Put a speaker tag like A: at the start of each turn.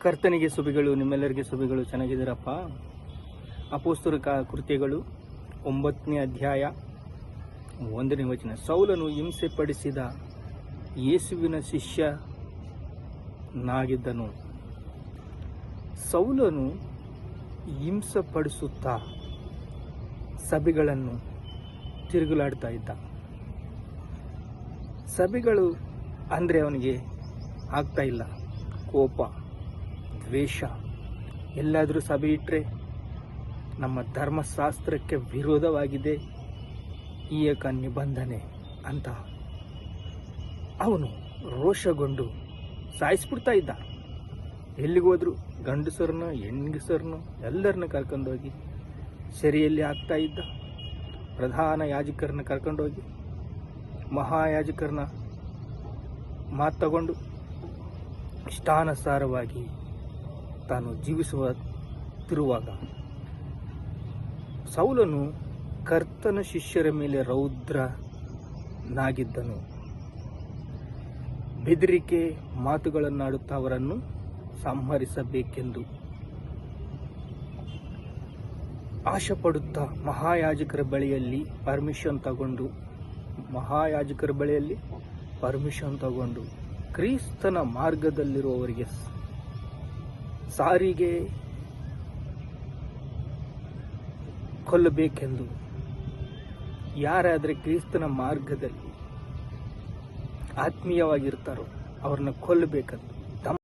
A: ಕರ್ತನಿಗೆ ಸುಬಿಗಳು, ನಿಮ್ಮೆಲ್ಲರಿಗೆ ಸುಬಿಗಳು. ಚೆನ್ನಾಗಿದ್ದೀರಪ್ಪ? ಅಪೊಸ್ತಲರ ಕೃತ್ಯಗಳು 9ನೇ ಅಧ್ಯಾಯ 1ನೇ ವಚನ. ಸೌಲನು ಹಿಂಸೆಪಡಿಸಿದ ಯೇಸುವಿನ ಶಿಷ್ಯನಾಗಿದ್ದನು. ಸೌಲನು ಹಿಂಸೆಪಡಿಸುತ್ತಾ ಸಭೆಗಳನ್ನು ತಿರುಗುಲಾಡ್ತಾ ಇದ್ದ. ಸಭೆಗಳು ಅಂದರೆ ಅವನಿಗೆ ಆಗ್ತಾ ಇಲ್ಲ. ಕೋಪ, ದ್ವೇಷ. ಎಲ್ಲಾದರೂ ಸಭೆ ಇಟ್ಟರೆ ನಮ್ಮ ಧರ್ಮಶಾಸ್ತ್ರಕ್ಕೆ ವಿರೋಧವಾಗಿದೆ ಈ ನಿಬಂಧನೆ ಅಂತ ಅವನು ರೋಷಗೊಂಡು ಸಾಯಿಸ್ಬಿಡ್ತಾ ಇದ್ದ. ಎಲ್ಲಿಗೋದ್ರು ಗಂಡಸರನ್ನ ಹೆಂಗಸರನ್ನ ಎಲ್ಲರನ್ನ ಕರ್ಕೊಂಡೋಗಿ ಸೆರೆಯಲ್ಲಿ ಹಾಕ್ತಾ ಇದ್ದ. ಪ್ರಧಾನ ಯಾಜಕರನ್ನ ಕರ್ಕೊಂಡೋಗಿ ಮಹಾಯಾಜಕರನ್ನ ಮಾತು ತಗೊಂಡು ಇಷ್ಟಾನುಸಾರವಾಗಿ ತಾನು ಜೀವಿಸುತ್ತಿರುವಾಗ ಸೌಲನು ಕರ್ತನ ಶಿಷ್ಯರ ಮೇಲೆ ರೌದ್ರನಾಗಿದ್ದನು. ಬೆದರಿಕೆ ಮಾತುಗಳನ್ನಾಡುತ್ತಾ ಅವರನ್ನು ಸಂಹರಿಸಬೇಕೆಂದು ಆಶೆಪಡುತ್ತಾ ಮಹಾಯಾಜಕರ ಬಳಿಯಲ್ಲಿ ಪರ್ಮಿಷನ್ ತಗೊಂಡು ಕ್ರಿಸ್ತನ ಮಾರ್ಗದಲ್ಲಿರುವವರಿಗೆ ಸಾರಿಗೆ ಕೊಲ್ಲಬೇಕೆಂದು, ಯಾರಾದರೆ ಕ್ರಿಸ್ತನ ಮಾರ್ಗದಲ್ಲಿ ಆತ್ಮೀಯವಾಗಿರ್ತಾರೋ ಅವ್ರನ್ನ ಕೊಲ್ಲಬೇಕೆಂದು